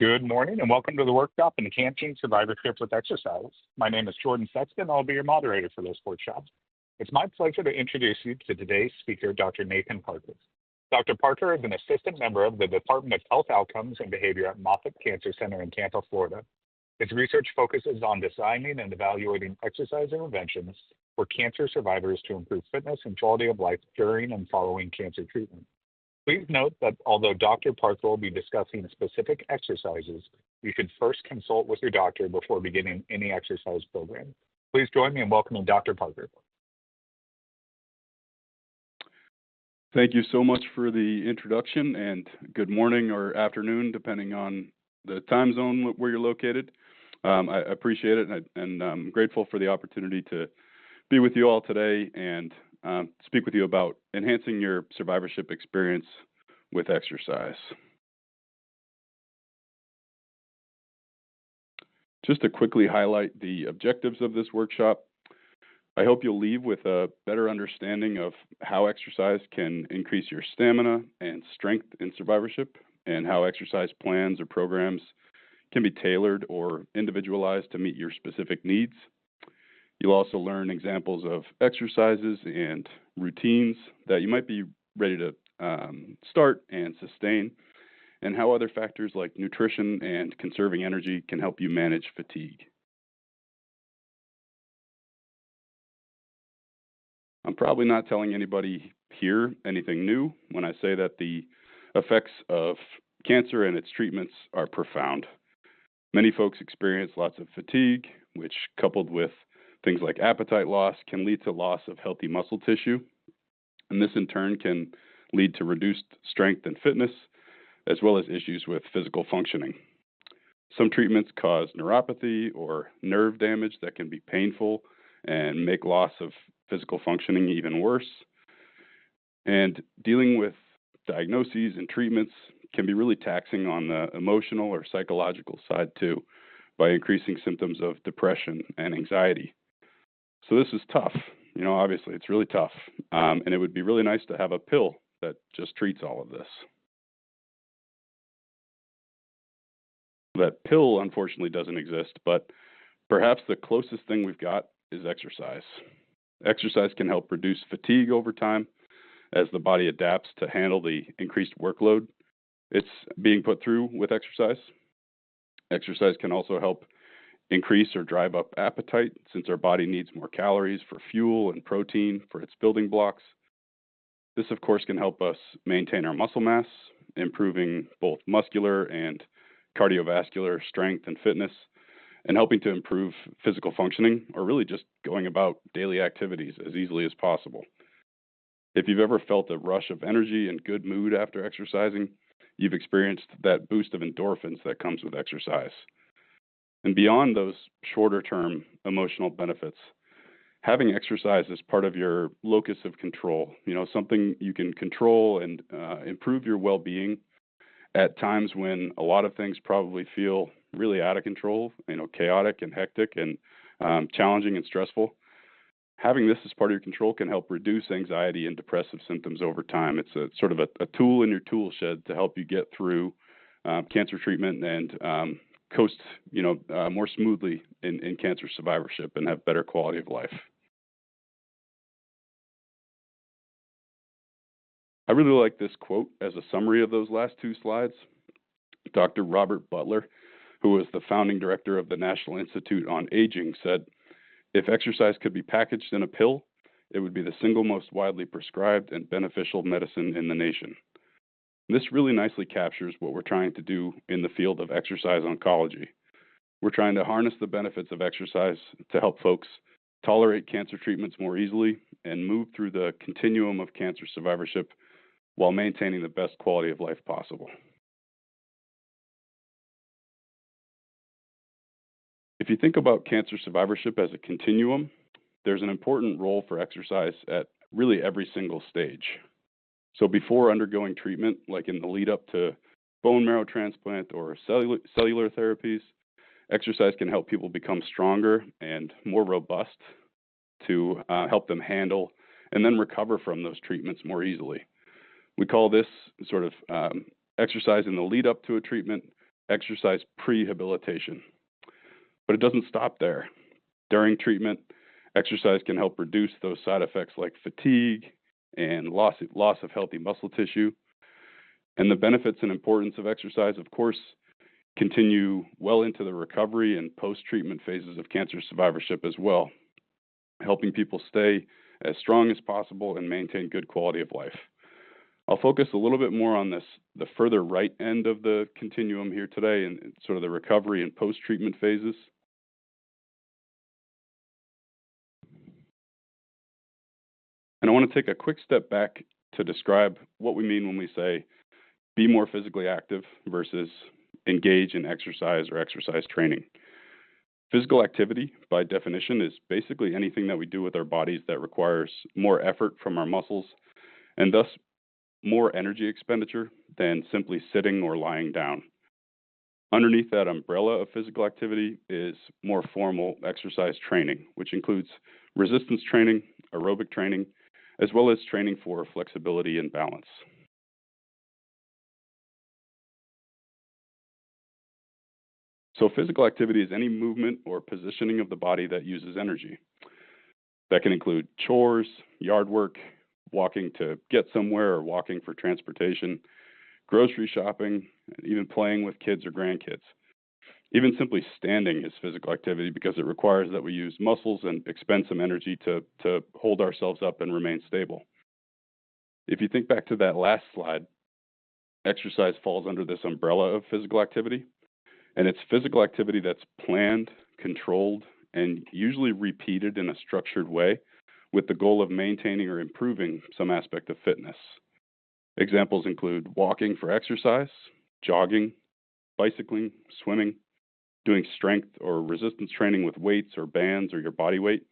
Good morning and welcome to the workshop Enhancing Survivorship with Exercise. My name is Jordan Sexton and I'll be your moderator for this workshop. It's my pleasure to introduce you to today's speaker, Dr. Nathan Parker. Dr. Parker is an assistant member of the Department of Health Outcomes and Behavior at Moffitt Cancer Center in Tampa, Florida. His research focuses on designing and evaluating exercise interventions for cancer survivors to improve fitness and quality of life during and following cancer treatment. Please note that although Dr. Parker will be discussing specific exercises, you should first consult with your doctor before beginning any exercise program. Please join me in welcoming Dr. Parker. Thank you so much for the introduction, and good morning or afternoon, depending on the time zone where you're located. I appreciate it, and I'm grateful for the opportunity to be with you all today and speak with you about enhancing your survivorship experience with exercise. Just to quickly highlight the objectives of this workshop, I hope you'll leave with a better understanding of how exercise can increase your stamina and strength in survivorship, and how exercise plans or programs can be tailored or individualized to meet your specific needs. You'll also learn examples of exercises and routines that you might be ready to start and sustain, and how other factors like nutrition and conserving energy can help you manage fatigue. I'm probably not telling anybody here anything new when I say that the effects of cancer and its treatments are profound. Many folks experience lots of fatigue, which, coupled with things like appetite loss, can lead to loss of healthy muscle tissue. And this in turn can lead to reduced strength and fitness, as well as issues with physical functioning. Some treatments cause neuropathy or nerve damage that can be painful and make loss of physical functioning even worse. And dealing with diagnoses and treatments can be really taxing on the emotional or psychological side too, by increasing symptoms of depression and anxiety. So this is tough. Obviously it's really tough. And it would be really nice to have a pill that just treats all of this. That pill, unfortunately, doesn't exist, but perhaps the closest thing we've got is exercise. Exercise can help reduce fatigue over time as the body adapts to handle the increased workload it's being put through with exercise. Exercise can also help increase or drive up appetite, since our body needs more calories for fuel and protein for its building blocks. This, of course, can help us maintain our muscle mass, improving both muscular and cardiovascular strength and fitness, and helping to improve physical functioning, or really just going about daily activities as easily as possible. If you've ever felt a rush of energy and good mood after exercising, you've experienced that boost of endorphins that comes with exercise. And beyond those shorter-term emotional benefits, having exercise as part of your locus of control, something you can control and improve your well-being at times when a lot of things probably feel really out of control, chaotic and hectic and challenging and stressful. Having this as part of your control can help reduce anxiety and depressive symptoms over time. It's a sort of a tool in your tool shed to help you get through cancer treatment and coast, more smoothly in cancer survivorship and have better quality of life. I really like this quote as a summary of those last two slides. Dr. Robert Butler, who was the founding director of the National Institute on Aging, said, "If exercise could be packaged in a pill, it would be the single most widely prescribed and beneficial medicine in the nation." This really nicely captures what we're trying to do in the field of exercise oncology. We're trying to harness the benefits of exercise to help folks tolerate cancer treatments more easily and move through the continuum of cancer survivorship while maintaining the best quality of life possible. If you think about cancer survivorship as a continuum, there's an important role for exercise at really every single stage. So before undergoing treatment, like in the lead up to bone marrow transplant or cellular therapies, exercise can help people become stronger and more robust to help them handle and then recover from those treatments more easily. We call this sort of exercise in the lead up to a treatment exercise prehabilitation. But it doesn't stop there. During treatment, exercise can help reduce those side effects like fatigue and loss of healthy muscle tissue. And the benefits and importance of exercise, of course, continue well into the recovery and post-treatment phases of cancer survivorship as well, helping people stay as strong as possible and maintain good quality of life. I'll focus a little bit more on the further right end of the continuum here today, and sort of the recovery and post-treatment phases. And I want to take a quick step back to describe what we mean when we say be more physically active versus engage in exercise or exercise training. Physical activity, by definition, is basically anything that we do with our bodies that requires more effort from our muscles and thus more energy expenditure than simply sitting or lying down. Underneath that umbrella of physical activity is more formal exercise training, which includes resistance training, aerobic training, as well as training for flexibility and balance. So physical activity is any movement or positioning of the body that uses energy. That can include chores, yard work, walking to get somewhere or walking for transportation, grocery shopping, and even playing with kids or grandkids. Even simply standing is physical activity because it requires that we use muscles and expend some energy to hold ourselves up and remain stable. If you think back to that last slide, exercise falls under this umbrella of physical activity. And it's physical activity that's planned, controlled, and usually repeated in a structured way with the goal of maintaining or improving some aspect of fitness. Examples include walking for exercise, jogging, bicycling, swimming, doing strength or resistance training with weights or bands or your body weight,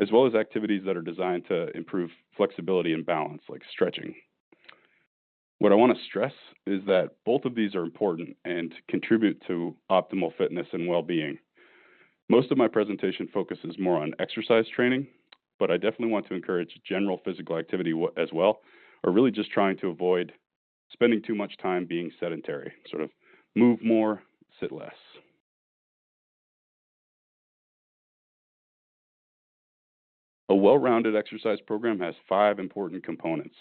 as well as activities that are designed to improve flexibility and balance, like stretching. What I want to stress is that both of these are important and contribute to optimal fitness and well-being. Most of my presentation focuses more on exercise training, but I definitely want to encourage general physical activity as well, or really just trying to avoid spending too much time being sedentary, sort of move more, sit less. A well-rounded exercise program has 5 important components: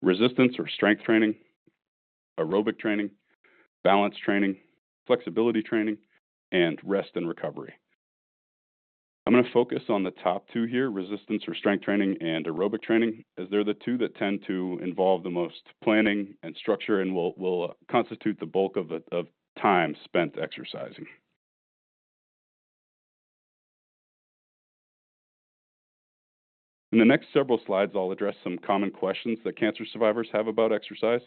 resistance or strength training, aerobic training, balance training, flexibility training, and rest and recovery. I'm going to focus on the top 2 here, resistance or strength training and aerobic training, as they're the 2 that tend to involve the most planning and structure and will constitute the bulk of time spent exercising. In the next several slides, I'll address some common questions that cancer survivors have about exercise.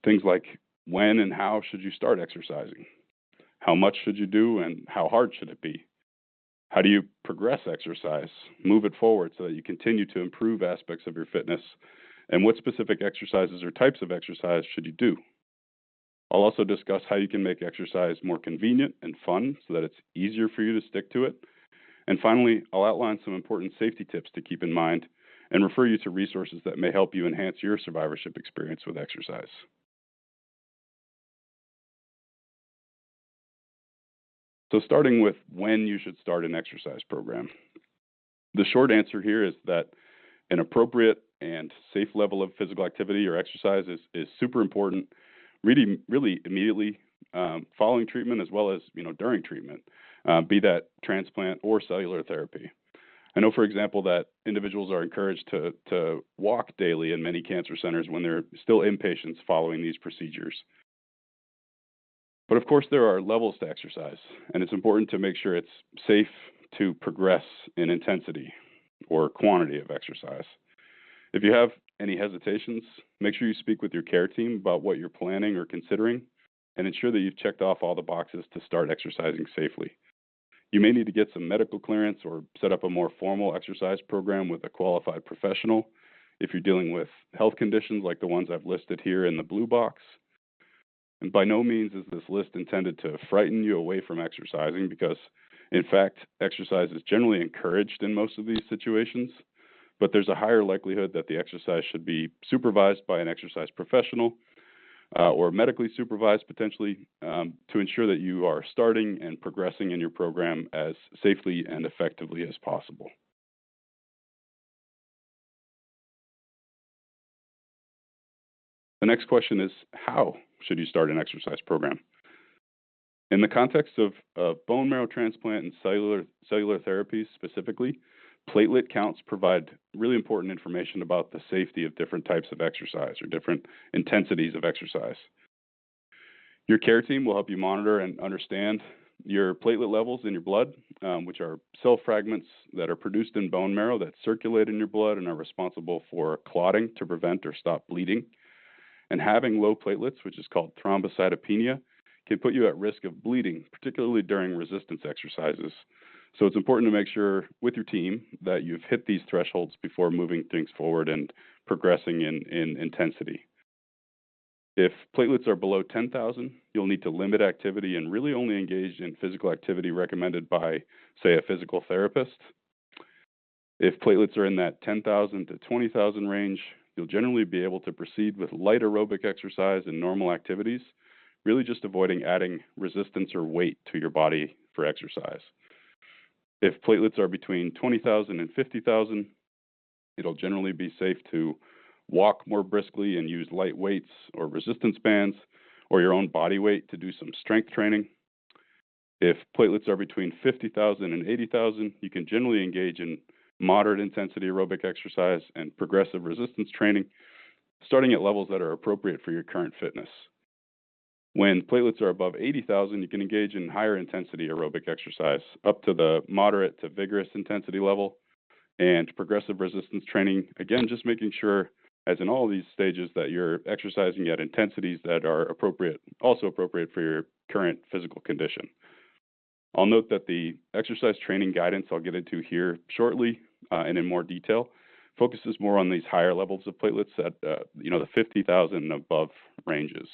Things like, when and how should you start exercising? How much should you do and how hard should it be? How do you progress exercise, move it forward so that you continue to improve aspects of your fitness? And what specific exercises or types of exercise should you do? I'll also discuss how you can make exercise more convenient and fun so that it's easier for you to stick to it. And finally, I'll outline some important safety tips to keep in mind and refer you to resources that may help you enhance your survivorship experience with exercise. So starting with when you should start an exercise program. The short answer here is that an appropriate and safe level of physical activity or exercise is super important, really immediately following treatment as well as during treatment. Be that transplant or cellular therapy. I know, for example, that individuals are encouraged to walk daily in many cancer centers when they're still inpatients following these procedures. But of course, there are levels to exercise, and it's important to make sure it's safe to progress in intensity or quantity of exercise. If you have any hesitations, make sure you speak with your care team about what you're planning or considering, and ensure that you've checked off all the boxes to start exercising safely. You may need to get some medical clearance or set up a more formal exercise program with a qualified professional if you're dealing with health conditions like the ones I've listed here in the blue box. And by no means is this list intended to frighten you away from exercising, because, in fact, exercise is generally encouraged in most of these situations, but there's a higher likelihood that the exercise should be supervised by an exercise professional or medically supervised potentially, to ensure that you are starting and progressing in your program as safely and effectively as possible. The next question is, how should you start an exercise program? In the context of bone marrow transplant and cellular therapies specifically, platelet counts provide really important information about the safety of different types of exercise or different intensities of exercise. Your care team will help you monitor and understand your platelet levels in your blood, which are cell fragments that are produced in bone marrow that circulate in your blood and are responsible for clotting to prevent or stop bleeding. And having low platelets, which is called thrombocytopenia, can put you at risk of bleeding, particularly during resistance exercises. So it's important to make sure with your team that you've hit these thresholds before moving things forward and progressing in intensity. If platelets are below 10,000, you'll need to limit activity and really only engage in physical activity recommended by, say, a physical therapist. If platelets are in that 10,000 to 20,000 range, you'll generally be able to proceed with light aerobic exercise and normal activities, really just avoiding adding resistance or weight to your body for exercise. If platelets are between 20,000 and 50,000, it'll generally be safe to walk more briskly and use light weights or resistance bands or your own body weight to do some strength training. If platelets are between 50,000 and 80,000, you can generally engage in moderate intensity aerobic exercise and progressive resistance training, starting at levels that are appropriate for your current fitness. When platelets are above 80,000, you can engage in higher intensity aerobic exercise up to the moderate to vigorous intensity level, and progressive resistance training, again, just making sure, as in all of these stages, that you're exercising at intensities that are appropriate, also appropriate for your current physical condition. I'll note that the exercise training guidance I'll get into here shortly and in more detail focuses more on these higher levels of platelets at the 50,000 and above ranges.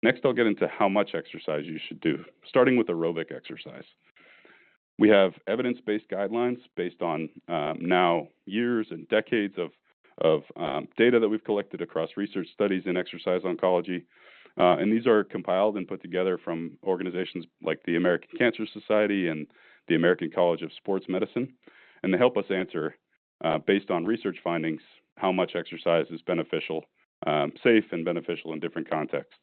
Next, I'll get into how much exercise you should do, starting with aerobic exercise. We have evidence-based guidelines based on now years and decades of data that we've collected across research studies in exercise oncology. And these are compiled and put together from organizations like the American Cancer Society and the American College of Sports Medicine. And they help us answer, based on research findings, how much exercise is beneficial, safe and beneficial in different contexts.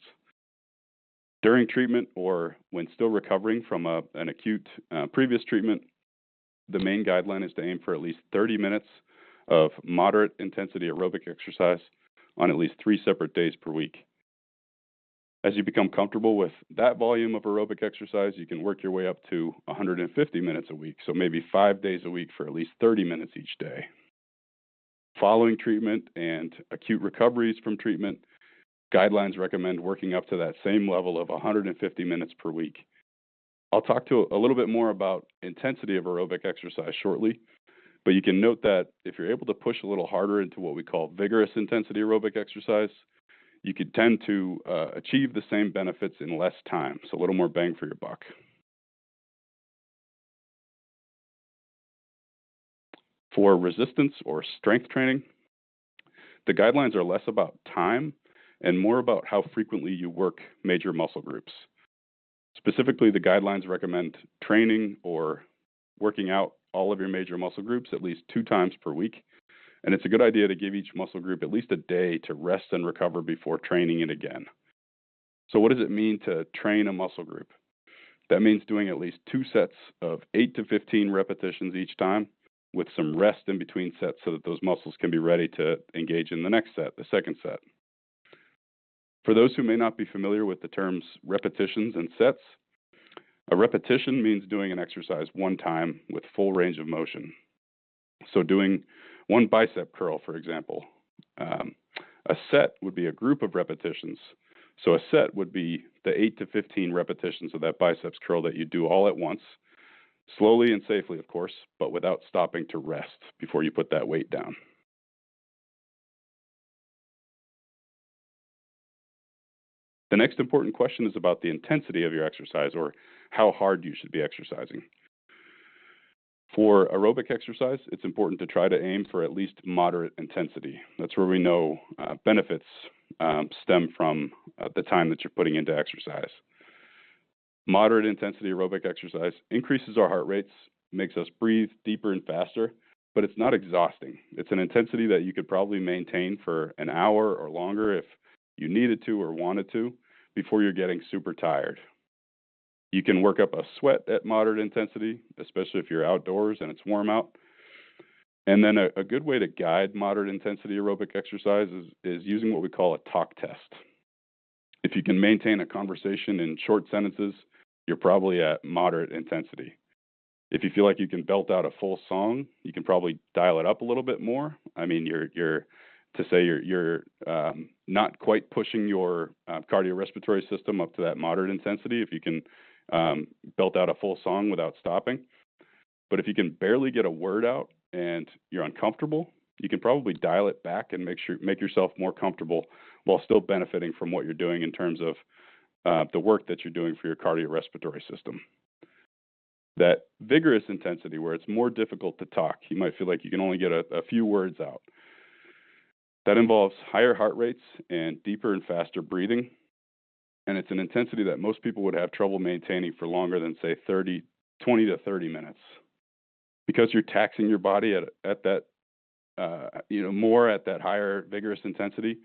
During treatment or when still recovering from an acute previous treatment, the main guideline is to aim for at least 30 minutes of moderate intensity aerobic exercise on at least 3 separate days per week. As you become comfortable with that volume of aerobic exercise, you can work your way up to 150 minutes a week, so maybe 5 days a week for at least 30 minutes each day. Following treatment and acute recoveries from treatment, guidelines recommend working up to that same level of 150 minutes per week. I'll talk to a little bit more about intensity of aerobic exercise shortly, but you can note that if you're able to push a little harder into what we call vigorous intensity aerobic exercise, you could tend to achieve the same benefits in less time, so a little more bang for your buck. For resistance or strength training, the guidelines are less about time and more about how frequently you work major muscle groups. Specifically, the guidelines recommend training or working out all of your major muscle groups at least 2 times per week. And it's a good idea to give each muscle group at least a day to rest and recover before training it again. So what does it mean to train a muscle group? That means doing at least 2 sets of 8 to 15 repetitions each time with some rest in between sets so that those muscles can be ready to engage in the next set, the second set. For those who may not be familiar with the terms repetitions and sets, a repetition means doing an exercise 1 time with full range of motion. So doing 1 bicep curl, for example. A set would be a group of repetitions. So a set would be the 8 to 15 repetitions of that biceps curl that you do all at once, slowly and safely, of course, but without stopping to rest before you put that weight down. The next important question is about the intensity of your exercise, or how hard you should be exercising. For aerobic exercise, it's important to try to aim for at least moderate intensity. That's where we know benefits stem from the time that you're putting into exercise. Moderate intensity aerobic exercise increases our heart rates, makes us breathe deeper and faster, but it's not exhausting. It's an intensity that you could probably maintain for an hour or longer if you needed to or wanted to before you're getting super tired. You can work up a sweat at moderate intensity, especially if you're outdoors and it's warm out. And then a good way to guide moderate intensity aerobic exercise is using what we call a talk test. If you can maintain a conversation in short sentences, you're probably at moderate intensity. If you feel like you can belt out a full song, you can probably dial it up a little bit more. I mean, you're not quite pushing your cardiorespiratory system up to that moderate intensity if you can belt out a full song without stopping. But if you can barely get a word out and you're uncomfortable, you can probably dial it back and make yourself more comfortable while still benefiting from what you're doing in terms of the work that you're doing for your cardiorespiratory system. That vigorous intensity where it's more difficult to talk, you might feel like you can only get a few words out. That involves higher heart rates and deeper and faster breathing. And it's an intensity that most people would have trouble maintaining for longer than, say, 20 to 30 minutes. Because you're taxing your body at that, more at that higher vigorous intensity,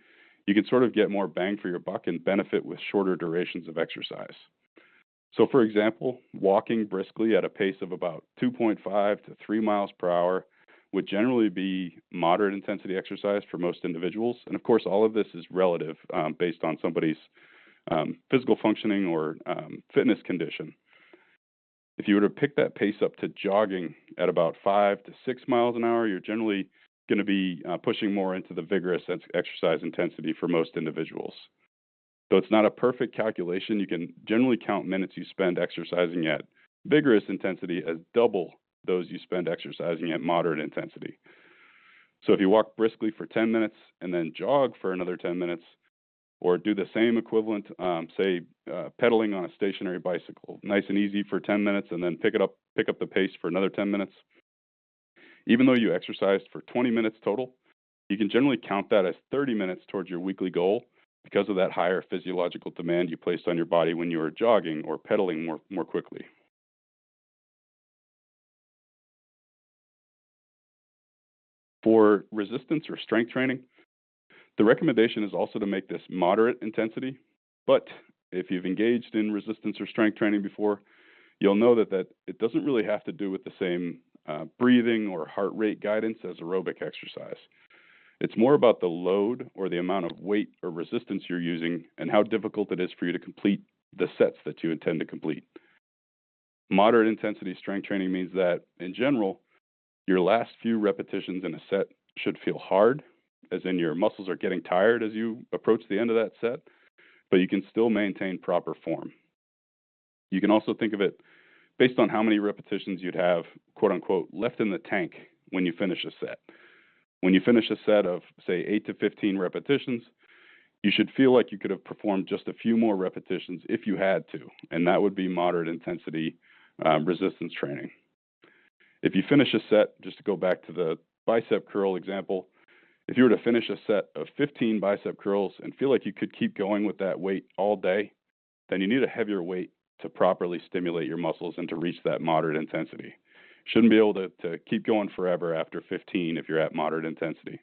you can sort of get more bang for your buck and benefit with shorter durations of exercise. So, for example, walking briskly at a pace of about 2.5 to 3 miles per hour would generally be moderate intensity exercise for most individuals. And of course, all of this is relative based on somebody's physical functioning or fitness condition. If you were to pick that pace up to jogging at about 5 to 6 miles an hour, you're generally going to be pushing more into the vigorous exercise intensity for most individuals. So it's not a perfect calculation. You can generally count minutes you spend exercising at vigorous intensity as double those you spend exercising at moderate intensity. So if you walk briskly for 10 minutes and then jog for another 10 minutes, or do the same equivalent, pedaling on a stationary bicycle, nice and easy for 10 minutes, and then pick up the pace for another 10 minutes. Even though you exercised for 20 minutes total, you can generally count that as 30 minutes towards your weekly goal because of that higher physiological demand you placed on your body when you were jogging or pedaling more quickly. For resistance or strength training, the recommendation is also to make this moderate intensity, but if you've engaged in resistance or strength training before, you'll know that it doesn't really have to do with the same breathing or heart rate guidance as aerobic exercise. It's more about the load or the amount of weight or resistance you're using and how difficult it is for you to complete the sets that you intend to complete. Moderate intensity strength training means that, in general, your last few repetitions in a set should feel hard, as in your muscles are getting tired as you approach the end of that set, but you can still maintain proper form. You can also think of it based on how many repetitions you'd have, quote unquote, left in the tank when you finish a set. When you finish a set of, say, 8 to 15 repetitions, you should feel like you could have performed just a few more repetitions if you had to, and that would be moderate intensity resistance training. If you finish a set, just to go back to the bicep curl example, if you were to finish a set of 15 bicep curls and feel like you could keep going with that weight all day, then you need a heavier weight to properly stimulate your muscles and to reach that moderate intensity. Shouldn't be able to keep going forever after 15 if you're at moderate intensity.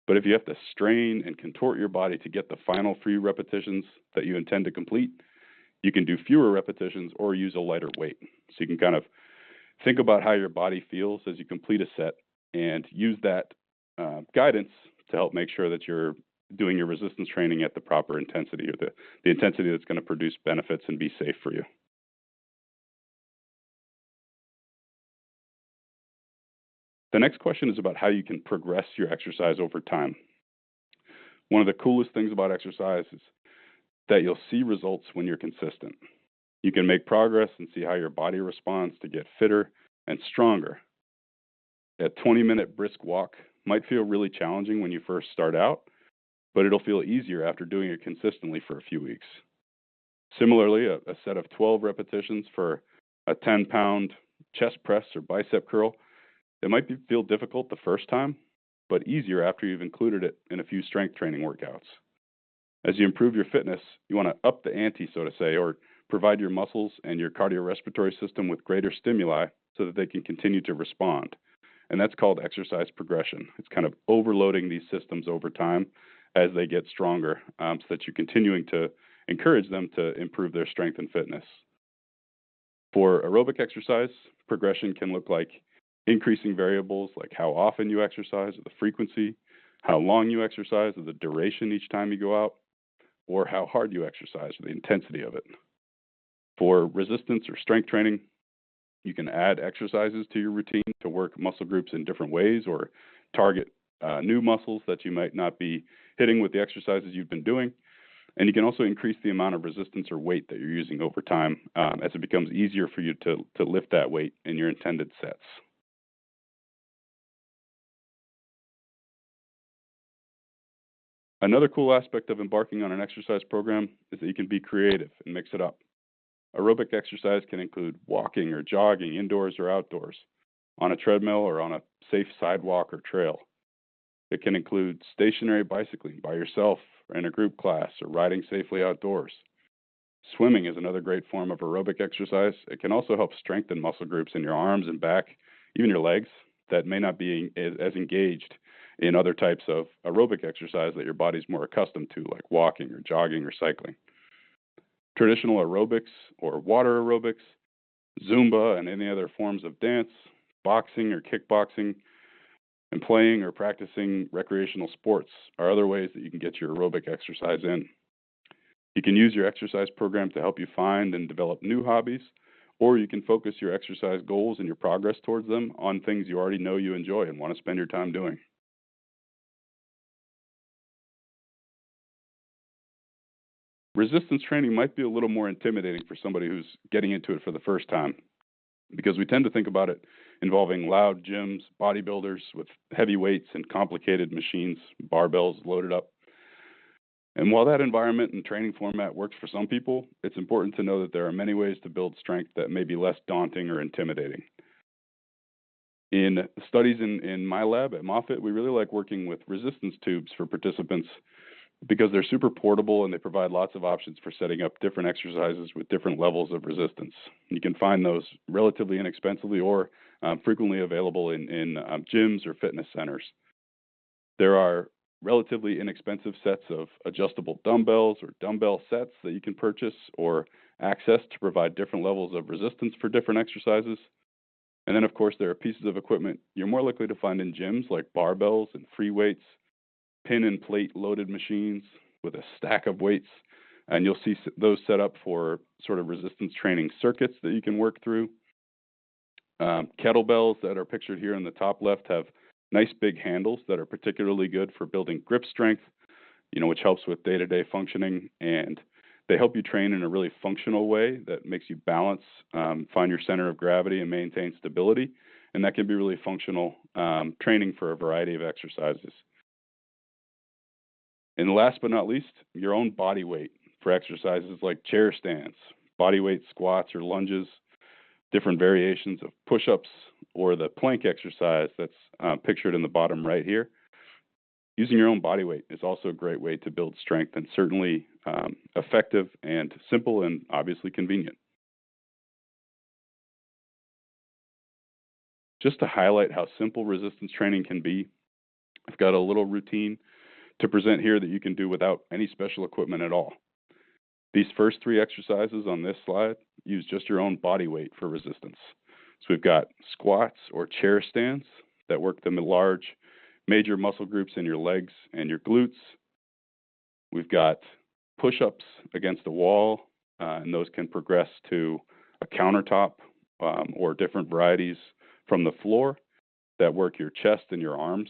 But if you have to strain and contort your body to get the final few repetitions that you intend to complete, you can do fewer repetitions or use a lighter weight. So you can kind of think about how your body feels as you complete a set and use that guidance to help make sure that you're doing your resistance training at the proper intensity, or the intensity that's going to produce benefits and be safe for you. The next question is about how you can progress your exercise over time. One of the coolest things about exercise is that you'll see results when you're consistent. You can make progress and see how your body responds to get fitter and stronger. A 20-minute brisk walk might feel really challenging when you first start out, but it'll feel easier after doing it consistently for a few weeks. Similarly, a set of 12 repetitions for a 10-pound chest press or bicep curl, it might feel difficult the first time, but easier after you've included it in a few strength training workouts. As you improve your fitness, you want to up the ante, so to say, or provide your muscles and your cardiorespiratory system with greater stimuli so that they can continue to respond. And that's called exercise progression. It's kind of overloading these systems over time as they get stronger, so that you're continuing to encourage them to improve their strength and fitness. For aerobic exercise, progression can look like increasing variables like how often you exercise or the frequency, how long you exercise or the duration each time you go out, or how hard you exercise or the intensity of it. For resistance or strength training, you can add exercises to your routine to work muscle groups in different ways or target new muscles that you might not be hitting with the exercises you've been doing. And you can also increase the amount of resistance or weight that you're using over time as it becomes easier for you to lift that weight in your intended sets. Another cool aspect of embarking on an exercise program is that you can be creative and mix it up. Aerobic exercise can include walking or jogging indoors or outdoors, on a treadmill or on a safe sidewalk or trail. It can include stationary bicycling by yourself or in a group class or riding safely outdoors. Swimming is another great form of aerobic exercise. It can also help strengthen muscle groups in your arms and back, even your legs, that may not be as engaged in other types of aerobic exercise that your body's more accustomed to, like walking or jogging or cycling. Traditional aerobics or water aerobics, Zumba and any other forms of dance, boxing or kickboxing, and playing or practicing recreational sports are other ways that you can get your aerobic exercise in. You can use your exercise program to help you find and develop new hobbies, or you can focus your exercise goals and your progress towards them on things you already know you enjoy and want to spend your time doing. Resistance training might be a little more intimidating for somebody who's getting into it for the first time, because we tend to think about it involving loud gyms, bodybuilders with heavy weights and complicated machines, barbells loaded up. And while that environment and training format works for some people, it's important to know that there are many ways to build strength that may be less daunting or intimidating. In studies in my lab at Moffitt, we really like working with resistance tubes for participants because they're super portable and they provide lots of options for setting up different exercises with different levels of resistance. You can find those relatively inexpensively or frequently available in gyms or fitness centers. There are relatively inexpensive sets of adjustable dumbbells or dumbbell sets that you can purchase or access to provide different levels of resistance for different exercises. And then, of course, there are pieces of equipment you're more likely to find in gyms like barbells and free weights, pin and plate loaded machines with a stack of weights, and you'll see those set up for sort of resistance training circuits that you can work through. Kettlebells that are pictured here in the top left have nice big handles that are particularly good for building grip strength, which helps with day-to-day functioning, and they help you train in a really functional way that makes you balance, find your center of gravity, and maintain stability, and that can be really functional training for a variety of exercises. And last but not least, your own body weight for exercises like chair stands, body weight squats or lunges, different variations of push-ups, or the plank exercise that's pictured in the bottom right here. Using your own body weight is also a great way to build strength and certainly effective and simple and obviously convenient. Just to highlight how simple resistance training can be, I've got a little routine to present here that you can do without any special equipment at all. These first three exercises on this slide use just your own body weight for resistance. So we've got squats or chair stands that work the large major muscle groups in your legs and your glutes. We've got push-ups against a wall, and those can progress to a countertop or different varieties from the floor that work your chest and your arms.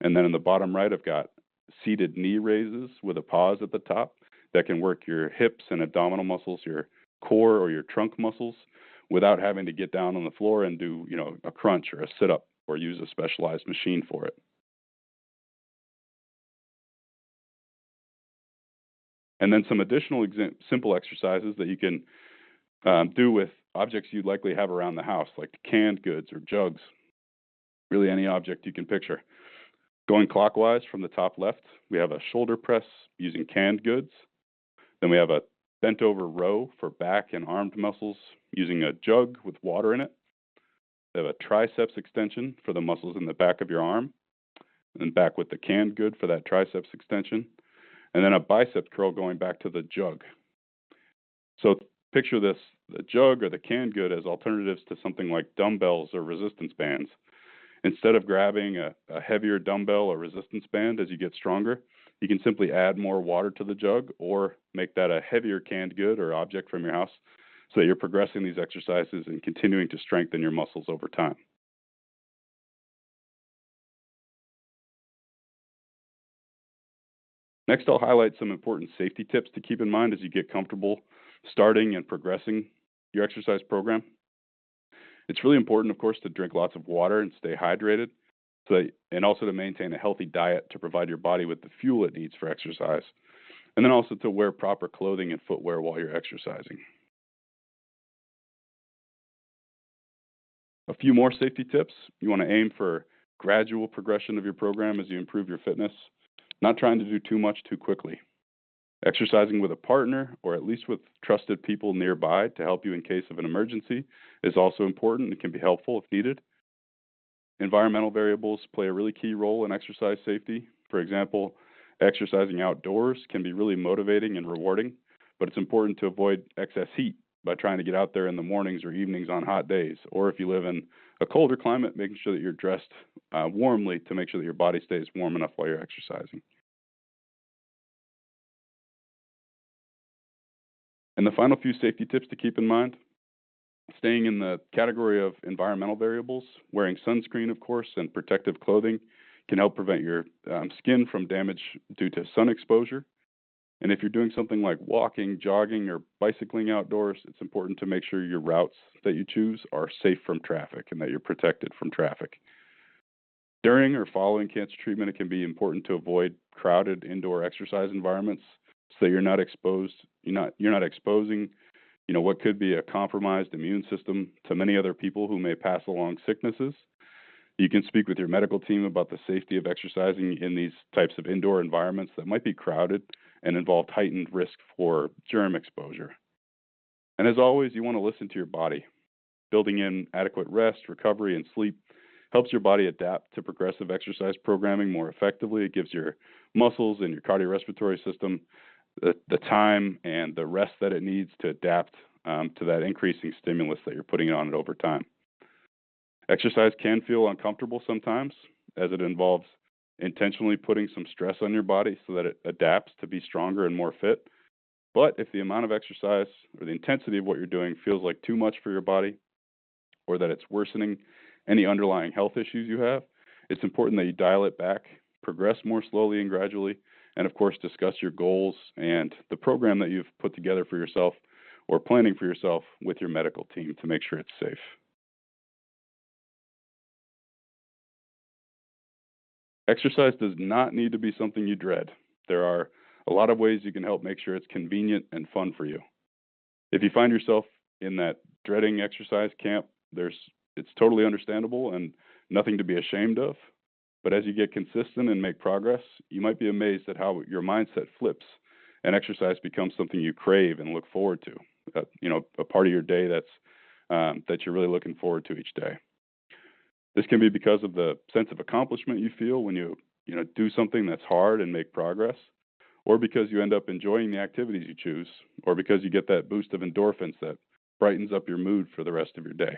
And then in the bottom right, I've got seated knee raises with a pause at the top that can work your hips and abdominal muscles, your core or your trunk muscles, without having to get down on the floor and do, a crunch or a sit-up or use a specialized machine for it. And then some additional simple exercises that you can do with objects you'd likely have around the house, like canned goods or jugs, really any object you can picture. Going clockwise from the top left, we have a shoulder press using canned goods. Then we have a bent over row for back and armed muscles using a jug with water in it. We have a triceps extension for the muscles in the back of your arm, and back with the canned good for that triceps extension. And then a bicep curl going back to the jug. So picture this, the jug or the canned good as alternatives to something like dumbbells or resistance bands. Instead of grabbing a heavier dumbbell or resistance band as you get stronger, you can simply add more water to the jug or make that a heavier canned good or object from your house so that you're progressing these exercises and continuing to strengthen your muscles over time. Next, I'll highlight some important safety tips to keep in mind as you get comfortable starting and progressing your exercise program. It's really important, of course, to drink lots of water and stay hydrated, and also to maintain a healthy diet to provide your body with the fuel it needs for exercise, and then also to wear proper clothing and footwear while you're exercising. A few more safety tips. You want to aim for gradual progression of your program as you improve your fitness, not trying to do too much too quickly. Exercising with a partner or at least with trusted people nearby to help you in case of an emergency is also important and can be helpful if needed. Environmental variables play a really key role in exercise safety. For example, exercising outdoors can be really motivating and rewarding, but it's important to avoid excess heat by trying to get out there in the mornings or evenings on hot days. Or if you live in a colder climate, making sure that you're dressed warmly to make sure that your body stays warm enough while you're exercising. And the final few safety tips to keep in mind, staying in the category of environmental variables, wearing sunscreen, of course, and protective clothing can help prevent your skin from damage due to sun exposure. And if you're doing something like walking, jogging, or bicycling outdoors, it's important to make sure your routes that you choose are safe from traffic and that you're protected from traffic. During or following cancer treatment, it can be important to avoid crowded indoor exercise environments so that you're not exposing, what could be a compromised immune system to many other people who may pass along sicknesses. You can speak with your medical team about the safety of exercising in these types of indoor environments that might be crowded and involve heightened risk for germ exposure. And as always, you want to listen to your body. Building in adequate rest, recovery, and sleep helps your body adapt to progressive exercise programming more effectively. It gives your muscles and your cardiorespiratory system the time and the rest that it needs to adapt to that increasing stimulus that you're putting on it over time. Exercise can feel uncomfortable sometimes, as it involves intentionally putting some stress on your body so that it adapts to be stronger and more fit. But if the amount of exercise or the intensity of what you're doing feels like too much for your body, or that it's worsening any underlying health issues you have, it's important that you dial it back, progress more slowly and gradually, and of course discuss your goals and the program that you've put together for yourself or planning for yourself with your medical team to make sure it's safe. Exercise does not need to be something you dread. There are a lot of ways you can help make sure it's convenient and fun for you. If you find yourself in that dreading exercise camp, it's totally understandable and nothing to be ashamed of. But as you get consistent and make progress, you might be amazed at how your mindset flips and exercise becomes something you crave and look forward to. A part of your day that you're really looking forward to each day. This can be because of the sense of accomplishment you feel when you do something that's hard and make progress, or because you end up enjoying the activities you choose, or because you get that boost of endorphins that brightens up your mood for the rest of your day.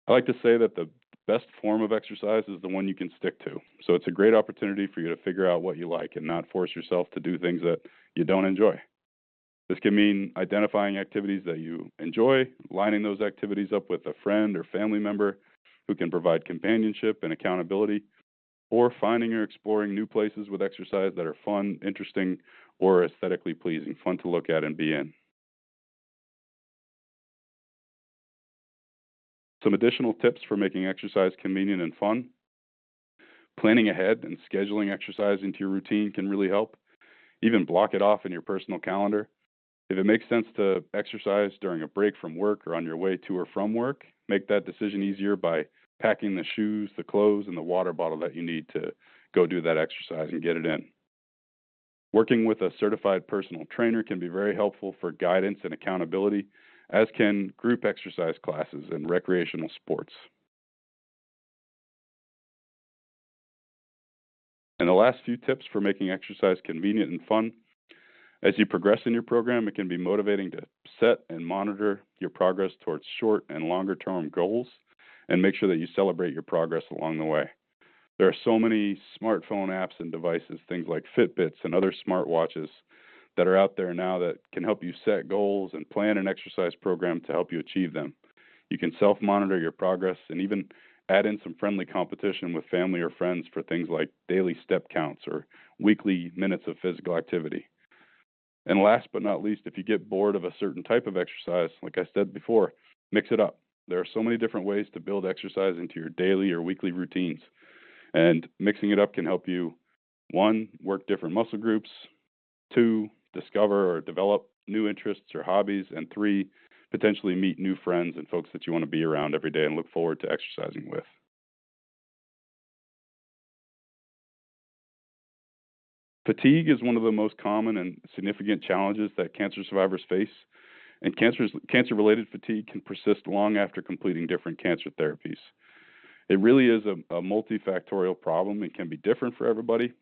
I like to say that the best form of exercise is the one you can stick to. So it's a great opportunity for you to figure out what you like and not force yourself to do things that you don't enjoy. This can mean identifying activities that you enjoy, lining those activities up with a friend or family member who can provide companionship and accountability, or finding or exploring new places with exercise that are fun, interesting, or aesthetically pleasing, fun to look at and be in. Some additional tips for making exercise convenient and fun. Planning ahead and scheduling exercise into your routine can really help. Even block it off in your personal calendar. If it makes sense to exercise during a break from work or on your way to or from work, make that decision easier by packing the shoes, the clothes, and the water bottle that you need to go do that exercise and get it in. Working with a certified personal trainer can be very helpful for guidance and accountability, as can group exercise classes and recreational sports. And the last few tips for making exercise convenient and fun. As you progress in your program, it can be motivating to set and monitor your progress towards short and longer term goals and make sure that you celebrate your progress along the way. There are so many smartphone apps and devices, things like Fitbits and other smartwatches that are out there now that can help you set goals and plan an exercise program to help you achieve them. You can self-monitor your progress and even add in some friendly competition with family or friends for things like daily step counts or weekly minutes of physical activity. And last but not least, if you get bored of a certain type of exercise, like I said before, mix it up. There are so many different ways to build exercise into your daily or weekly routines. And mixing it up can help you, 1, work different muscle groups, 2, discover or develop new interests or hobbies, and 3, potentially meet new friends and folks that you want to be around every day and look forward to exercising with. Fatigue is one of the most common and significant challenges that cancer survivors face, and cancer-related fatigue can persist long after completing different cancer therapies. It really is a multifactorial problem and can be different for everybody,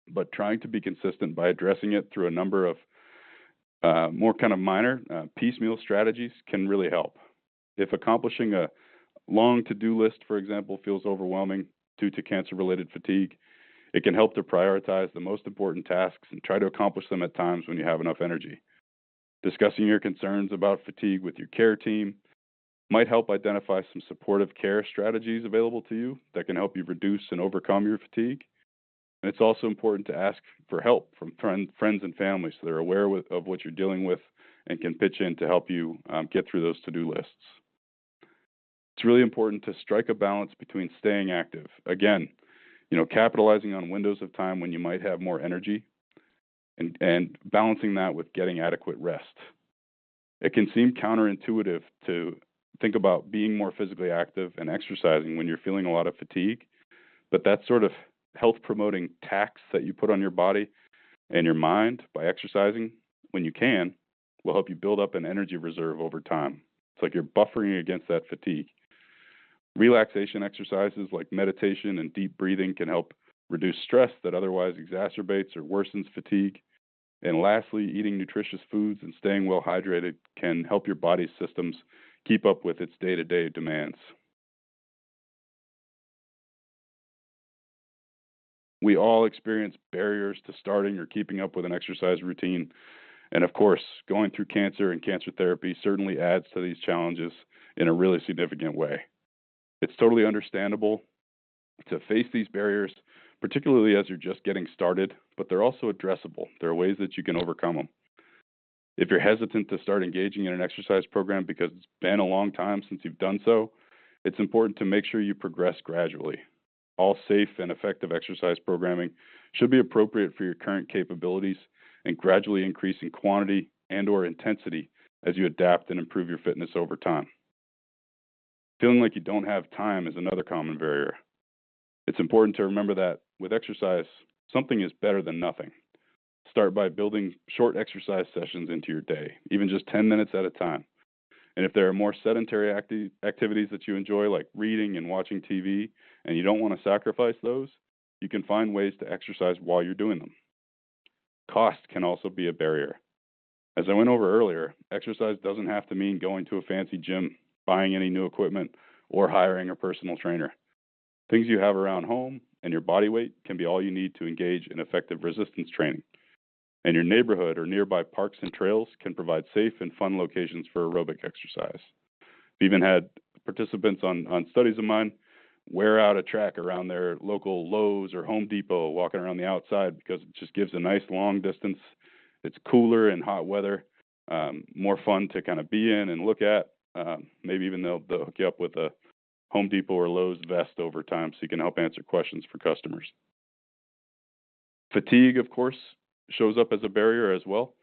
but trying to be consistent by addressing it through a number of more kind of minor piecemeal strategies can really help. If accomplishing a long to-do list, for example, feels overwhelming due to cancer-related fatigue, it can help to prioritize the most important tasks and try to accomplish them at times when you have enough energy. Discussing your concerns about fatigue with your care team might help identify some supportive care strategies available to you that can help you reduce and overcome your fatigue. And it's also important to ask for help from friends and family so they're aware of what you're dealing with and can pitch in to help you get through those to-do lists. It's really important to strike a balance between staying active, again, capitalizing on windows of time when you might have more energy, and balancing that with getting adequate rest. It can seem counterintuitive to think about being more physically active and exercising when you're feeling a lot of fatigue, but that sort of health promoting tax that you put on your body and your mind by exercising when you can will help you build up an energy reserve over time. It's like you're buffering against that fatigue. Relaxation exercises like meditation and deep breathing can help reduce stress that otherwise exacerbates or worsens fatigue. And lastly, eating nutritious foods and staying well hydrated can help your body's systems keep up with its day-to-day demands. We all experience barriers to starting or keeping up with an exercise routine. And of course, going through cancer and cancer therapy certainly adds to these challenges in a really significant way. It's totally understandable to face these barriers, particularly as you're just getting started, but they're also addressable. There are ways that you can overcome them. If you're hesitant to start engaging in an exercise program because it's been a long time since you've done so, it's important to make sure you progress gradually. All safe and effective exercise programming should be appropriate for your current capabilities and gradually increase in quantity and/or intensity as you adapt and improve your fitness over time. Feeling like you don't have time is another common barrier. It's important to remember that with exercise, something is better than nothing. Start by building short exercise sessions into your day, even just 10 minutes at a time. And if there are more sedentary activities that you enjoy, like reading and watching TV, and you don't want to sacrifice those, you can find ways to exercise while you're doing them. Cost can also be a barrier. As I went over earlier, exercise doesn't have to mean going to a fancy gym, buying any new equipment, or hiring a personal trainer. Things you have around home and your body weight can be all you need to engage in effective resistance training. And your neighborhood or nearby parks and trails can provide safe and fun locations for aerobic exercise. I've even had participants on studies of mine wear out a track around their local Lowe's or Home Depot walking around the outside because it just gives a nice long distance. It's cooler in hot weather, more fun to kind of be in and look at. Maybe even they'll hook you up with a Home Depot or Lowe's vest over time so you can help answer questions for customers. Fatigue, of course, shows up as a barrier as well.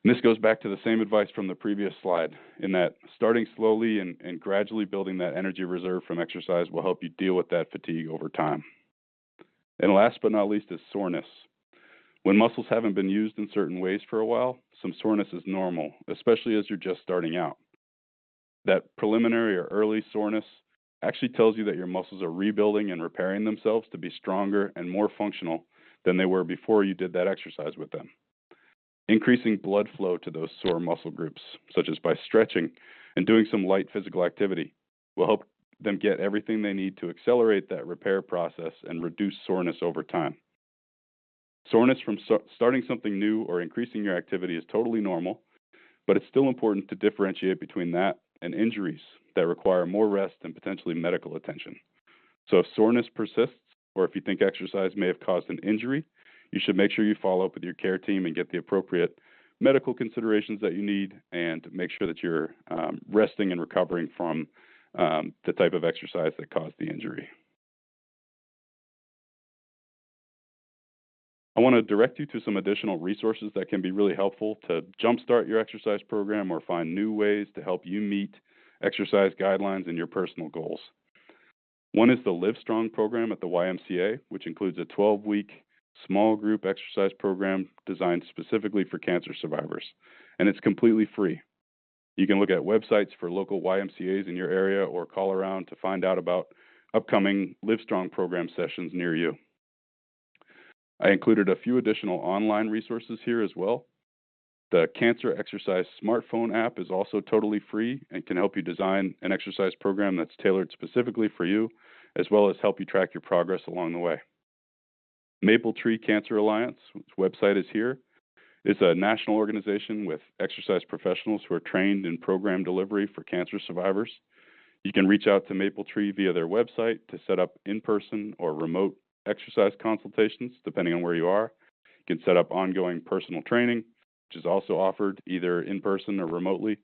And this goes back to the same advice from the previous slide, in that starting slowly and gradually building that energy reserve from exercise will help you deal with that fatigue over time. And last but not least is soreness. When muscles haven't been used in certain ways for a while, some soreness is normal, especially as you're just starting out. That preliminary or early soreness actually tells you that your muscles are rebuilding and repairing themselves to be stronger and more functional than they were before you did that exercise with them. Increasing blood flow to those sore muscle groups, such as by stretching and doing some light physical activity, will help them get everything they need to accelerate that repair process and reduce soreness over time. Soreness from starting something new or increasing your activity is totally normal, but it's still important to differentiate between that and injuries that require more rest and potentially medical attention. So if soreness persists, or if you think exercise may have caused an injury, you should make sure you follow up with your care team and get the appropriate medical considerations that you need, and make sure that you're resting and recovering from the type of exercise that caused the injury. I want to direct you to some additional resources that can be really helpful to jumpstart your exercise program or find new ways to help you meet exercise guidelines and your personal goals. One is the Live Strong program at the YMCA, which includes a 12-week small group exercise program designed specifically for cancer survivors, and it's completely free. You can look at websites for local YMCAs in your area or call around to find out about upcoming Live Strong program sessions near you. I included a few additional online resources here as well. The Cancer Exercise smartphone app is also totally free and can help you design an exercise program that's tailored specifically for you, as well as help you track your progress along the way. Maple Tree Cancer Alliance, whose website is here, is a national organization with exercise professionals who are trained in program delivery for cancer survivors. You can reach out to Maple Tree via their website to set up in-person or remote exercise consultations, depending on where you are. You can set up ongoing personal training, which is also offered either in person or remotely,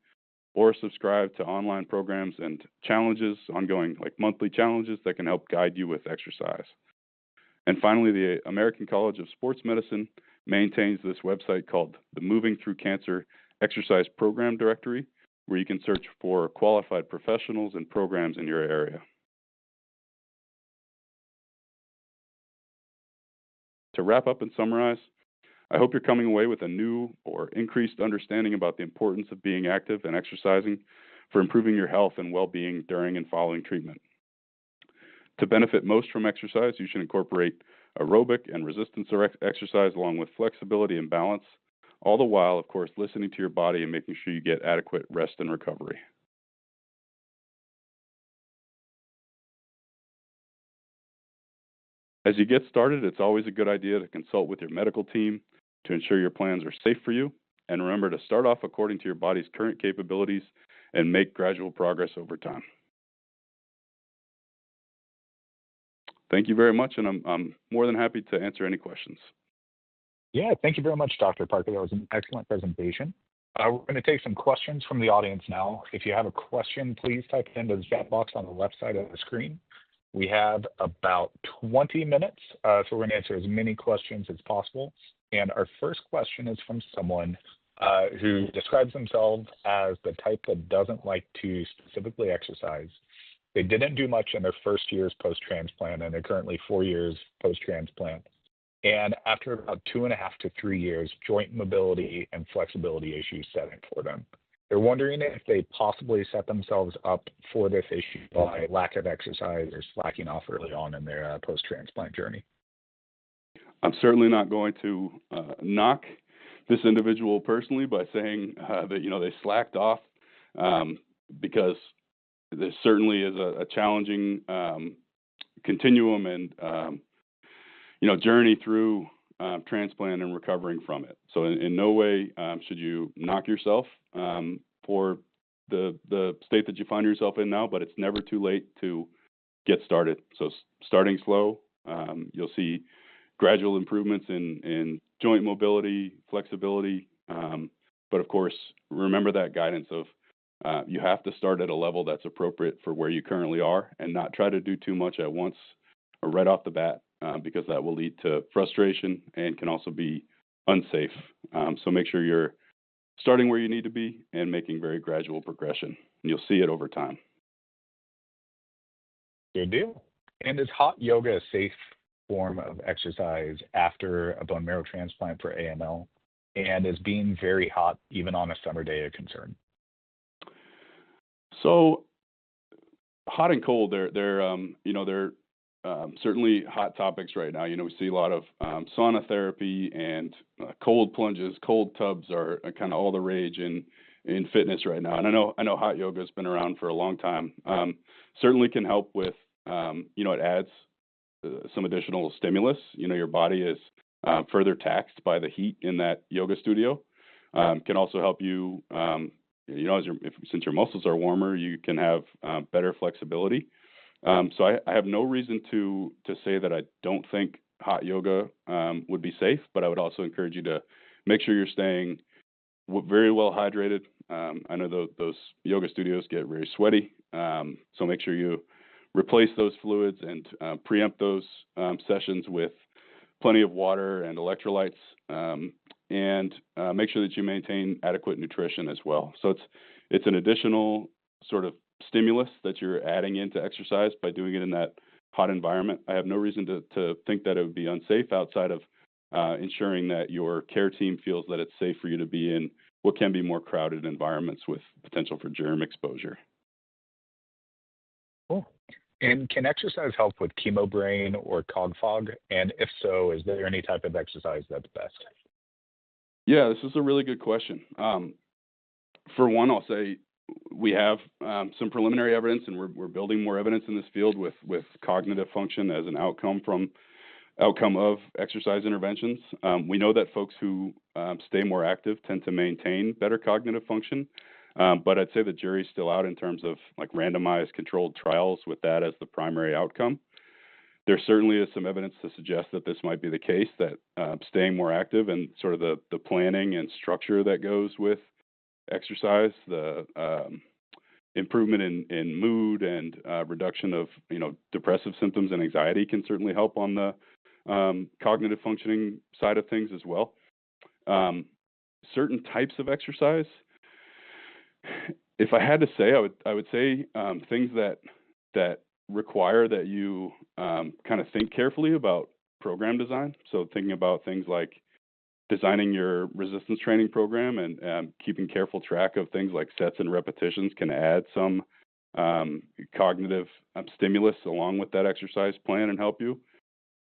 or subscribe to online programs and challenges, ongoing like monthly challenges that can help guide you with exercise. And finally, the American College of Sports Medicine maintains this website called the Moving Through Cancer Exercise Program Directory, where you can search for qualified professionals and programs in your area. To wrap up and summarize, I hope you're coming away with a new or increased understanding about the importance of being active and exercising for improving your health and well-being during and following treatment. To benefit most from exercise, you should incorporate aerobic and resistance exercise along with flexibility and balance, all the while, of course, listening to your body and making sure you get adequate rest and recovery. As you get started, it's always a good idea to consult with your medical team to ensure your plans are safe for you. And remember to start off according to your body's current capabilities and make gradual progress over time. Thank you very much, and I'm more than happy to answer any questions. Yeah, thank you very much, Dr. Parker. That was an excellent presentation. We're going to take some questions from the audience now. If you have a question, please type it into the chat box on the left side of the screen. We have about 20 minutes, so we're going to answer as many questions as possible. And our first question is from someone who describes themselves as the type that doesn't like to specifically exercise. They didn't do much in their first years post-transplant, and they're currently 4 years post-transplant. And after about 2.5 to 3 years, joint mobility and flexibility issues set in for them. They're wondering if they possibly set themselves up for this issue by lack of exercise or slacking off early on in their post-transplant journey. I'm certainly not going to knock this individual personally by saying that they slacked off, because there certainly is a challenging continuum and journey through transplant and recovering from it. So in no way should you knock yourself for the state that you find yourself in now, but it's never too late to get started. So starting slow, you'll see gradual improvements in joint mobility, flexibility, but of course, remember that guidance of you have to start at a level that's appropriate for where you currently are and not try to do too much at once or right off the bat, because that will lead to frustration and can also be unsafe. So make sure you're starting where you need to be and making very gradual progression. And you'll see it over time. Good deal. And is hot yoga a safe form of exercise after a bone marrow transplant for AML? And is being very hot, even on a summer day, a concern? So hot and cold, they're certainly hot topics right now. We see a lot of sauna therapy and cold plunges, cold tubs are kind of all the rage in fitness right now. And I know hot yoga has been around for a long time. Certainly can help with, it adds some additional stimulus. Your body is further taxed by the heat in that yoga studio. Can also help you, since your muscles are warmer, you can have better flexibility. So I have no reason to say that I don't think hot yoga would be safe, but I would also encourage you to make sure you're staying very well hydrated. I know those yoga studios get very sweaty, so make sure you replace those fluids and preempt those sessions with plenty of water and electrolytes, and make sure that you maintain adequate nutrition as well. So it's an additional sort of stimulus that you're adding into exercise by doing it in that hot environment. I have no reason to think that it would be unsafe outside of ensuring that your care team feels that it's safe for you to be in what can be more crowded environments with potential for germ exposure. Cool. And can exercise help with chemo brain or cog fog? And if so, is there any type of exercise that's best? Yeah, this is a really good question. For one, I'll say we have some preliminary evidence, and we're building more evidence in this field with cognitive function as an outcome of exercise interventions. We know that folks who stay more active tend to maintain better cognitive function, but I'd say the jury's still out in terms of like randomized controlled trials with that as the primary outcome. There certainly is some evidence to suggest that this might be the case, that staying more active and sort of the planning and structure that goes with exercise, the improvement in mood and reduction of depressive symptoms and anxiety can certainly help on the cognitive functioning side of things as well. Certain types of exercise, if I had to say, I would say things that require that you kind of think carefully about program design. So thinking about things like designing your resistance training program and keeping careful track of things like sets and repetitions can add some cognitive stimulus along with that exercise plan and help you.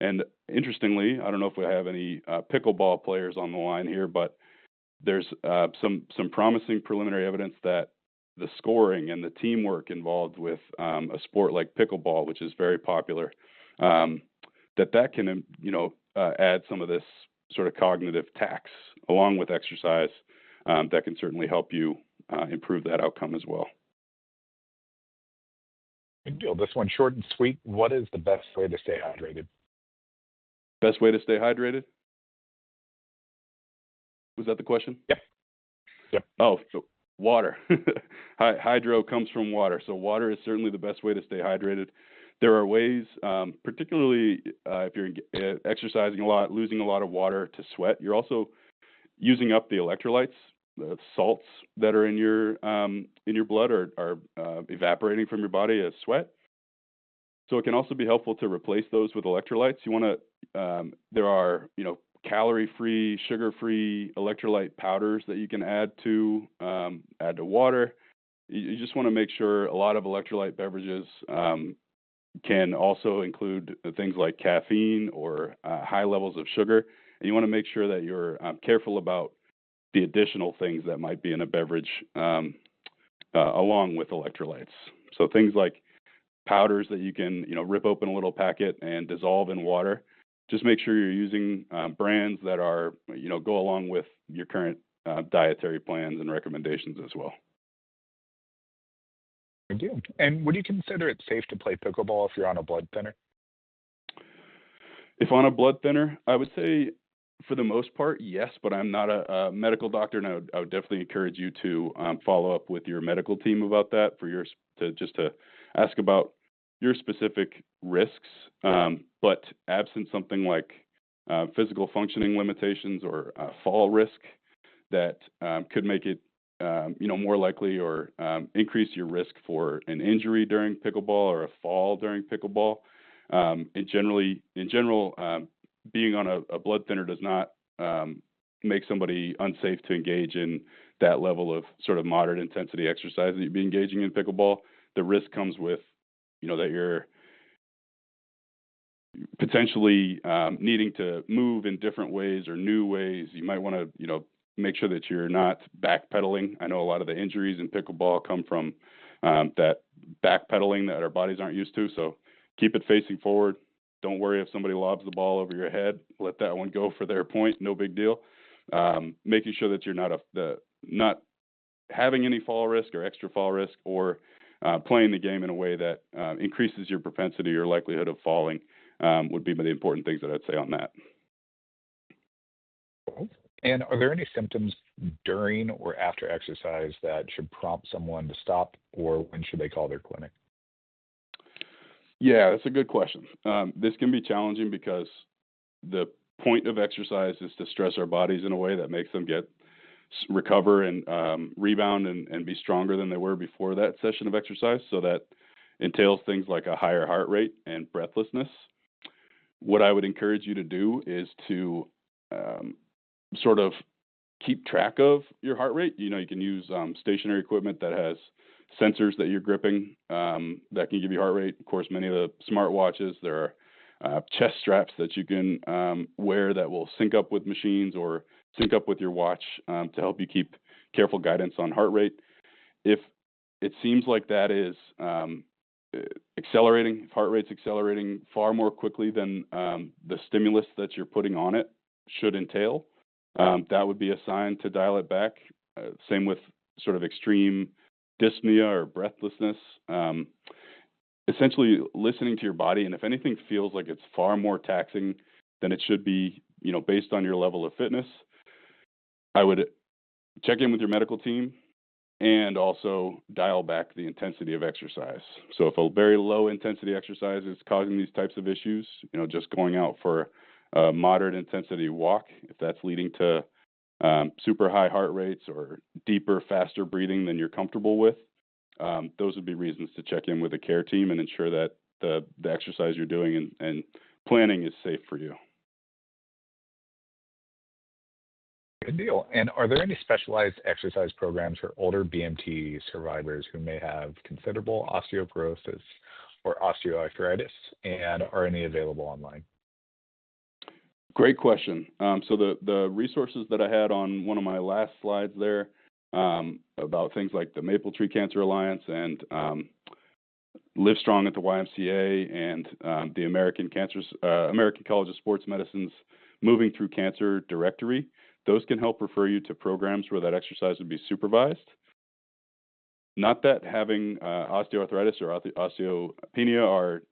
And interestingly, I don't know if we have any pickleball players on the line here, but there's some promising preliminary evidence that the scoring and the teamwork involved with a sport like pickleball, which is very popular, that can add some of this sort of cognitive tax along with exercise that can certainly help you improve that outcome as well. Good deal. This one's short and sweet. What is the best way to stay hydrated? Best way to stay hydrated? Was that the question? Yep. Oh, so water. Hydro comes from water. So water is certainly the best way to stay hydrated. There are ways, particularly if you're exercising a lot, losing a lot of water to sweat, you're also using up the electrolytes. The salts that are in your blood are evaporating from your body as sweat. So it can also be helpful to replace those with electrolytes. You want to, there are, calorie-free, sugar-free electrolyte powders that you can add to water. You just want to make sure a lot of electrolyte beverages can also include things like caffeine or high levels of sugar. And you want to make sure that you're careful about the additional things that might be in a beverage along with electrolytes. So things like powders that you can, rip open a little packet and dissolve in water. Just make sure you're using brands that are, go along with your current dietary plans and recommendations as well. Good deal. And would you consider it safe to play pickleball if you're on a blood thinner? If on a blood thinner, I would say for the most part, yes, but I'm not a medical doctor, and I would definitely encourage you to follow up with your medical team about that to ask about your specific risks. But absent something like physical functioning limitations or fall risk, that could make it more likely or increase your risk for an injury during pickleball or a fall during pickleball. In general, being on a blood thinner does not make somebody unsafe to engage in that level of sort of moderate intensity exercise that you'd be engaging in pickleball. The risk comes with, that you're potentially needing to move in different ways or new ways. You might want to, make sure that you're not backpedaling. I know a lot of the injuries in pickleball come from that backpedaling that our bodies aren't used to. So keep it facing forward. Don't worry if somebody lobs the ball over your head. Let that one go for their point. No big deal. Making sure that you're not having any fall risk or extra fall risk, or playing the game in a way that increases your propensity or likelihood of falling would be the important things that I'd say on that. And are there any symptoms during or after exercise that should prompt someone to stop, or when should they call their clinic? Yeah, that's a good question. This can be challenging because the point of exercise is to stress our bodies in a way that makes them recover and rebound and be stronger than they were before that session of exercise. So that entails things like a higher heart rate and breathlessness. What I would encourage you to do is to sort of keep track of your heart rate. You can use stationary equipment that has sensors that you're gripping that can give you heart rate. Of course, many of the smart watches, there are chest straps that you can wear that will sync up with machines or sync up with your watch to help you keep careful guidance on heart rate. If it seems like that is accelerating, if heart rate's accelerating far more quickly than the stimulus that you're putting on it should entail, that would be a sign to dial it back. Same with sort of extreme dyspnea or breathlessness. Essentially listening to your body, and if anything feels like it's far more taxing than it should be, based on your level of fitness, I would check in with your medical team and also dial back the intensity of exercise. So if a very low intensity exercise is causing these types of issues, just going out for a moderate intensity walk, if that's leading to super high heart rates or deeper, faster breathing than you're comfortable with, those would be reasons to check in with a care team and ensure that the exercise you're doing and planning is safe for you. Good deal. And are there any specialized exercise programs for older BMT survivors who may have considerable osteoporosis or osteoarthritis, and are any available online? Great question. So the resources that I had on one of my last slides there about things like the Maple Tree Cancer Alliance and Live Strong at the YMCA and the American College of Sports Medicine's Moving Through Cancer directory, those can help refer you to programs where that exercise would be supervised. Not that having osteoarthritis or osteopenia are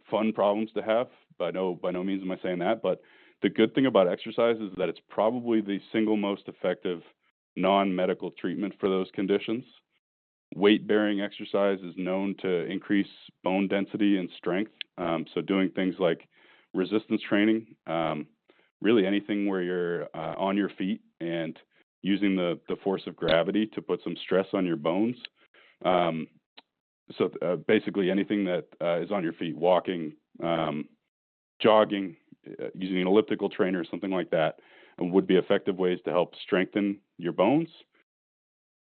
fun problems to have. By no means am I saying that, but the good thing about exercise is that it's probably the single most effective non-medical treatment for those conditions. Weight-bearing exercise is known to increase bone density and strength. So doing things like resistance training, really anything where you're on your feet and using the force of gravity to put some stress on your bones. So basically anything that is on your feet, walking, jogging, using an elliptical trainer, something like that, would be effective ways to help strengthen your bones.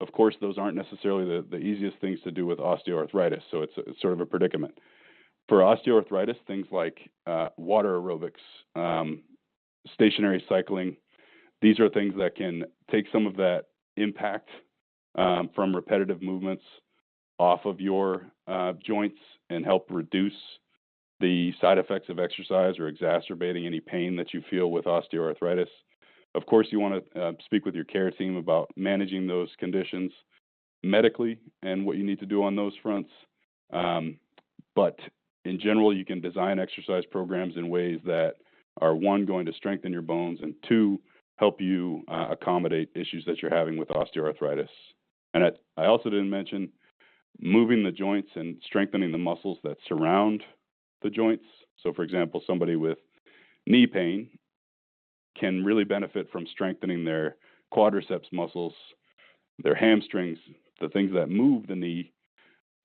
Of course, those aren't necessarily the easiest things to do with osteoarthritis, so it's sort of a predicament. For osteoarthritis, things like water aerobics, stationary cycling, these are things that can take some of that impact from repetitive movements off of your joints and help reduce the side effects of exercise or exacerbating any pain that you feel with osteoarthritis. Of course, you want to speak with your care team about managing those conditions medically and what you need to do on those fronts. But in general, you can design exercise programs in ways that are, one, going to strengthen your bones, and two, help you accommodate issues that you're having with osteoarthritis. And I also didn't mention moving the joints and strengthening the muscles that surround the joints. So, for example, somebody with knee pain can really benefit from strengthening their quadriceps muscles, their hamstrings, the things that move the knee,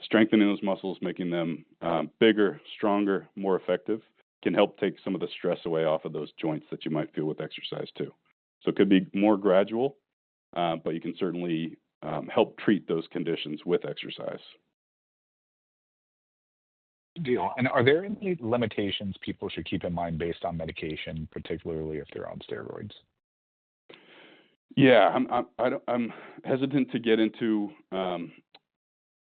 strengthening those muscles, making them bigger, stronger, more effective, can help take some of the stress away off of those joints that you might feel with exercise too. So it could be more gradual, but you can certainly help treat those conditions with exercise. Deal. And are there any limitations people should keep in mind based on medication, particularly if they're on steroids? Yeah, I'm hesitant to get into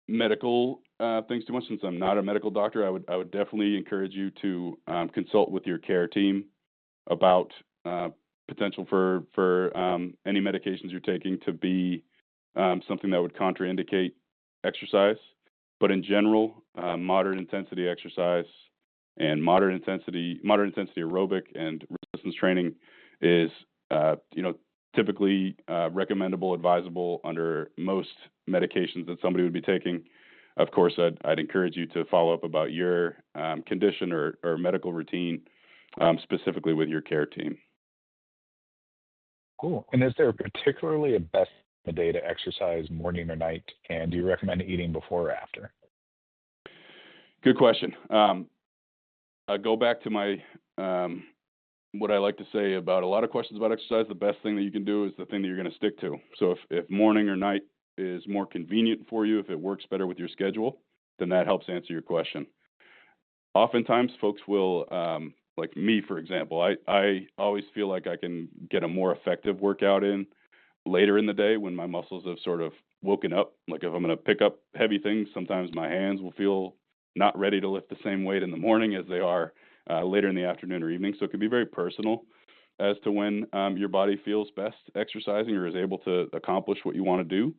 medical things too much since I'm not a medical doctor. I would definitely encourage you to consult with your care team about potential for any medications you're taking to be something that would contraindicate exercise. But in general, moderate intensity exercise and moderate intensity aerobic and resistance training is typically recommendable, advisable under most medications that somebody would be taking. Of course, I'd encourage you to follow up about your condition or medical routine specifically with your care team. Cool. And is there particularly a best day to exercise, morning or night? And do you recommend eating before or after? Good question. I go back to my what I like to say about a lot of questions about exercise. The best thing that you can do is the thing that you're going to stick to. So if morning or night is more convenient for you, if it works better with your schedule, then that helps answer your question. Oftentimes, folks will, like me, for example, I always feel like I can get a more effective workout in later in the day when my muscles have sort of woken up. Like if I'm going to pick up heavy things, sometimes my hands will feel not ready to lift the same weight in the morning as they are later in the afternoon or evening. So it can be very personal as to when your body feels best exercising or is able to accomplish what you want to do.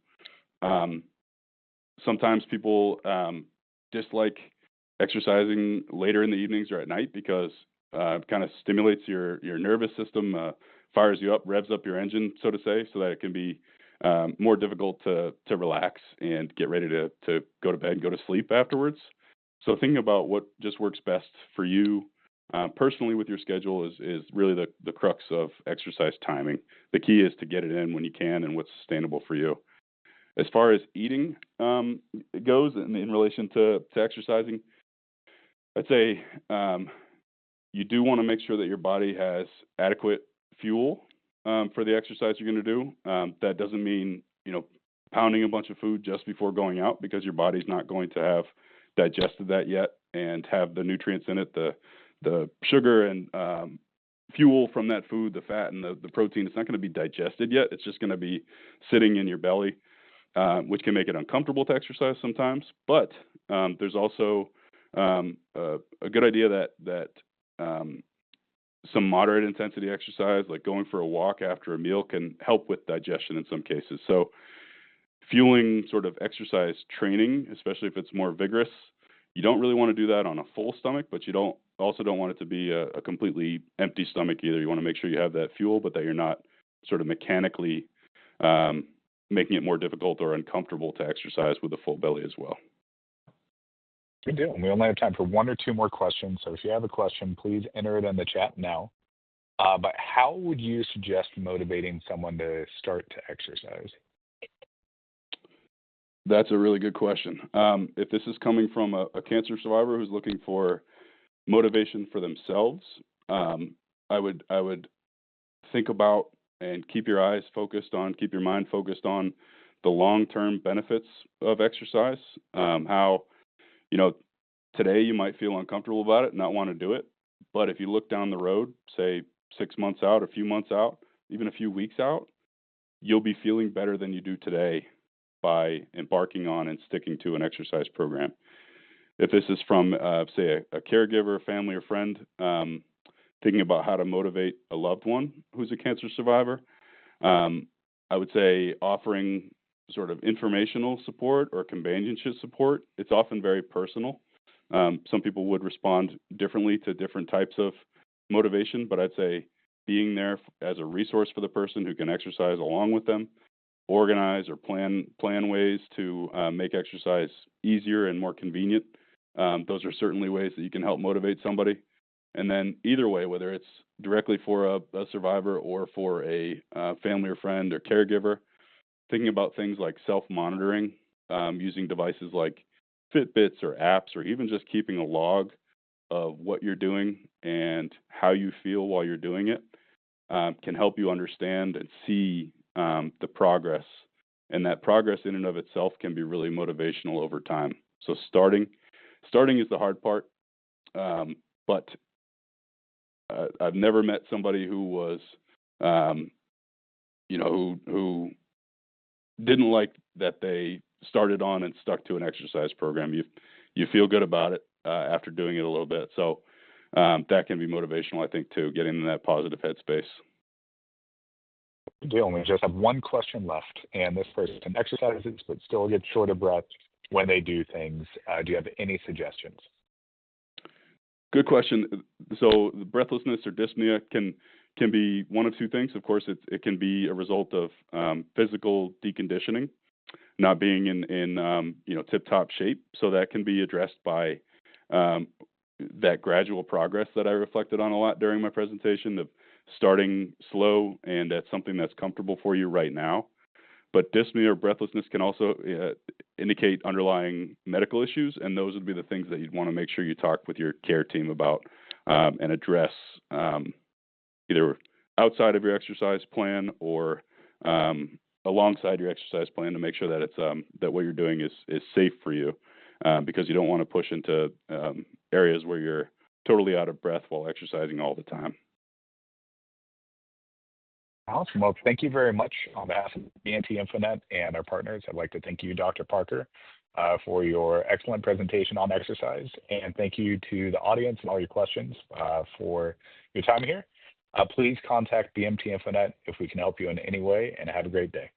Sometimes people dislike exercising later in the evenings or at night because it kind of stimulates your nervous system, fires you up, revs up your engine, so to say, so that it can be more difficult to relax and get ready to go to bed and go to sleep afterwards. So thinking about what just works best for you personally with your schedule is really the crux of exercise timing. The key is to get it in when you can and what's sustainable for you. As far as eating goes in relation to exercising, I'd say you do want to make sure that your body has adequate fuel for the exercise you're going to do. That doesn't mean, pounding a bunch of food just before going out, because your body's not going to have digested that yet and have the nutrients in it, the sugar and fuel from that food, the fat and the protein. It's not going to be digested yet. It's just going to be sitting in your belly, which can make it uncomfortable to exercise sometimes. But there's also a good idea that some moderate intensity exercise, like going for a walk after a meal, can help with digestion in some cases. So fueling sort of exercise training, especially if it's more vigorous, you don't really want to do that on a full stomach, but you also don't want it to be a completely empty stomach either. You want to make sure you have that fuel, but that you're not sort of mechanically making it more difficult or uncomfortable to exercise with a full belly as well. Good deal. We only have time for one or two more questions. So if you have a question, please enter it in the chat now. But how would you suggest motivating someone to start to exercise? That's a really good question. If this is coming from a cancer survivor who's looking for motivation for themselves, I would think about and keep your mind focused on the long-term benefits of exercise. How, today you might feel uncomfortable about it, not want to do it. But if you look down the road, say 6 months out, a few months out, even a few weeks out, you'll be feeling better than you do today by embarking on and sticking to an exercise program. If this is from, say, a caregiver, family, or friend, thinking about how to motivate a loved one who's a cancer survivor, I would say offering sort of informational support or companionship support. It's often very personal. Some people would respond differently to different types of motivation, but I'd say being there as a resource for the person who can exercise along with them, organize or plan ways to make exercise easier and more convenient. Those are certainly ways that you can help motivate somebody. And then either way, whether it's directly for a survivor or for a family or friend or caregiver, thinking about things like self-monitoring, using devices like Fitbits or apps, or even just keeping a log of what you're doing and how you feel while you're doing it, can help you understand and see the progress. And that progress in and of itself can be really motivational over time. So starting is the hard part, but I've never met somebody who was, who didn't like that they started on and stuck to an exercise program. You feel good about it after doing it a little bit. So that can be motivational, I think, too, getting in that positive headspace. Good deal. And we just have one question left, and this person exercises but still gets short of breath when they do things. Do you have any suggestions? Good question. So the breathlessness or dyspnea can be one of two things. Of course, it can be a result of physical deconditioning, not being in tip-top shape. So that can be addressed by that gradual progress that I reflected on a lot during my presentation, of starting slow and at something that's comfortable for you right now. But dyspnea or breathlessness can also indicate underlying medical issues, and those would be the things that you'd want to make sure you talk with your care team about and address either outside of your exercise plan or alongside your exercise plan, to make sure that it's that what you're doing is safe for you, because you don't want to push into areas where you're totally out of breath while exercising all the time. Awesome. Well, thank you very much. On behalf of ante Infonet and our partners, I'd like to thank you, Dr. Parker, for your excellent presentation on exercise. And thank you to the audience and all your questions for your time here. Please contact BMT Infonet if we can help you in any way, and have a great day.